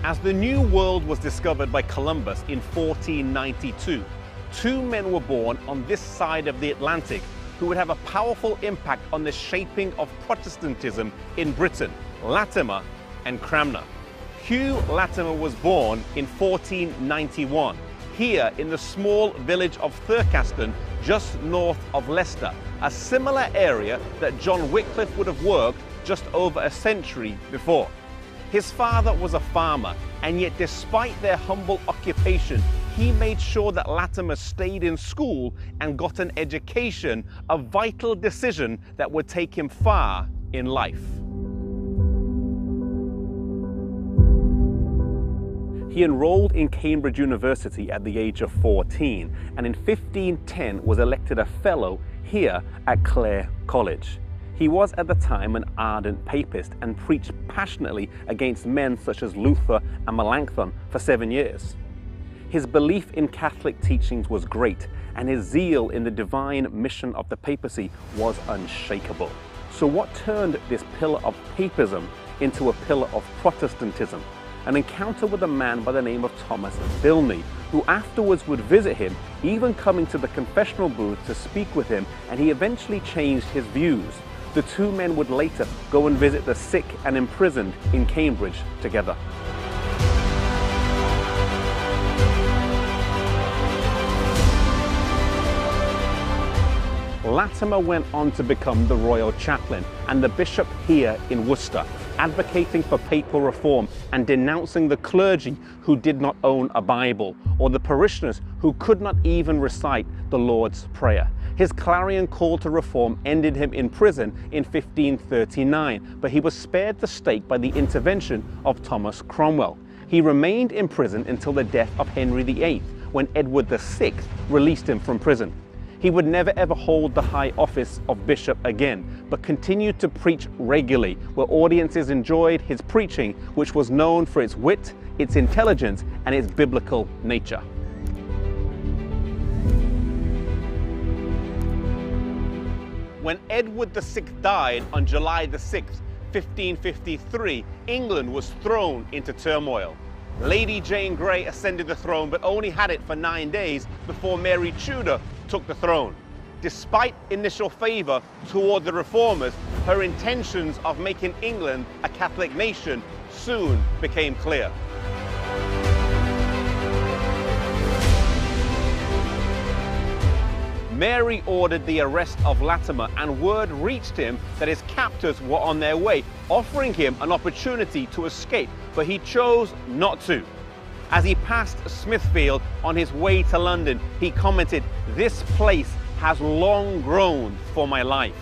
As the New World was discovered by Columbus in 1492, two men were born on this side of the Atlantic who would have a powerful impact on the shaping of Protestantism in Britain, Latimer and Cranmer. Hugh Latimer was born in 1491, here in the small village of Thurcaston, just north of Leicester, a similar area that John Wycliffe would have worked just over a century before. His father was a farmer, and yet despite their humble occupation, he made sure that Latimer stayed in school and got an education, a vital decision that would take him far in life. He enrolled in Cambridge University at the age of 14, and in 1510 was elected a fellow here at Clare College. He was at the time an ardent papist and preached passionately against men such as Luther and Melanchthon for 7 years. His belief in Catholic teachings was great, and his zeal in the divine mission of the papacy was unshakable. So what turned this pillar of papism into a pillar of Protestantism? An encounter with a man by the name of Thomas Bilney, who afterwards would visit him, even coming to the confessional booth to speak with him, and he eventually changed his views. The two men would later go and visit the sick and imprisoned in Cambridge together. Latimer went on to become the royal chaplain and the bishop here in Worcester, advocating for papal reform and denouncing the clergy who did not own a Bible, or the parishioners who could not even recite the Lord's Prayer. His clarion call to reform ended him in prison in 1539, but he was spared the stake by the intervention of Thomas Cromwell. He remained in prison until the death of Henry VIII, when Edward VI released him from prison. He would never ever hold the high office of bishop again, but continued to preach regularly, where audiences enjoyed his preaching, which was known for its wit, its intelligence, and its biblical nature. When Edward VI died on July the 6th, 1553, England was thrown into turmoil. Lady Jane Grey ascended the throne, but only had it for 9 days before Mary Tudor took the throne. Despite initial favor toward the reformers, her intentions of making England a Catholic nation soon became clear. Mary ordered the arrest of Latimer, and word reached him that his captors were on their way, offering him an opportunity to escape, but he chose not to. As he passed Smithfield on his way to London, he commented, "This place has long groaned for my life."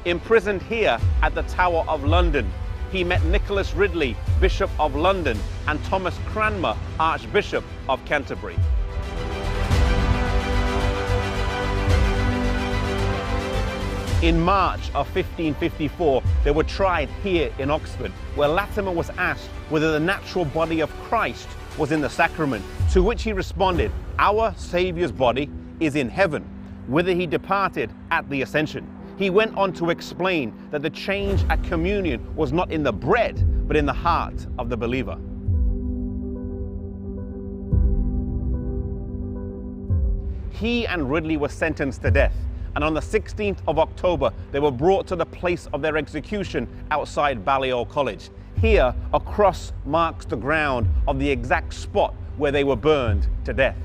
Imprisoned here at the Tower of London, he met Nicholas Ridley, Bishop of London, and Thomas Cranmer, Archbishop of Canterbury. In March of 1554, they were tried here in Oxford, where Latimer was asked whether the natural body of Christ was in the sacrament, to which he responded, "Our Saviour's body is in heaven, whither he departed at the Ascension." He went on to explain that the change at communion was not in the bread, but in the heart of the believer. He and Ridley were sentenced to death, and on the 16th of October, they were brought to the place of their execution outside Balliol College. Here, a cross marks the ground of the exact spot where they were burned to death.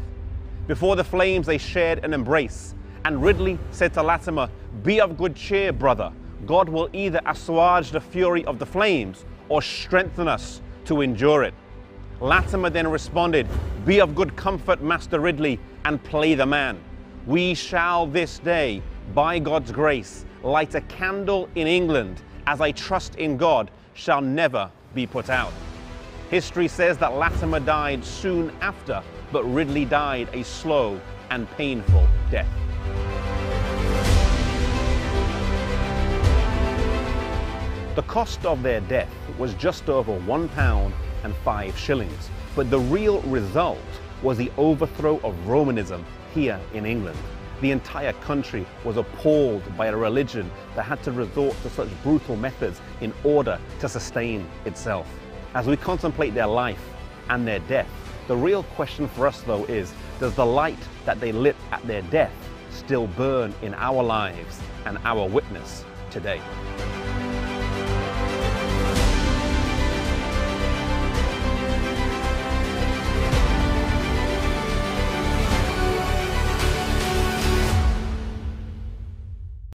Before the flames, they shared an embrace, and Ridley said to Latimer, "Be of good cheer, brother. God will either assuage the fury of the flames or strengthen us to endure it." Latimer then responded, "Be of good comfort, Master Ridley, and play the man. We shall this day, by God's grace, light a candle in England, as I trust in God, shall never be put out." History says that Latimer died soon after, but Ridley died a slow and painful death. The cost of their death was just over £1.05, but the real result was the overthrow of Romanism here in England. The entire country was appalled by a religion that had to resort to such brutal methods in order to sustain itself. As we contemplate their life, and their death. The real question for us, though, is, does the light that they lit at their death still burn in our lives and our witness today?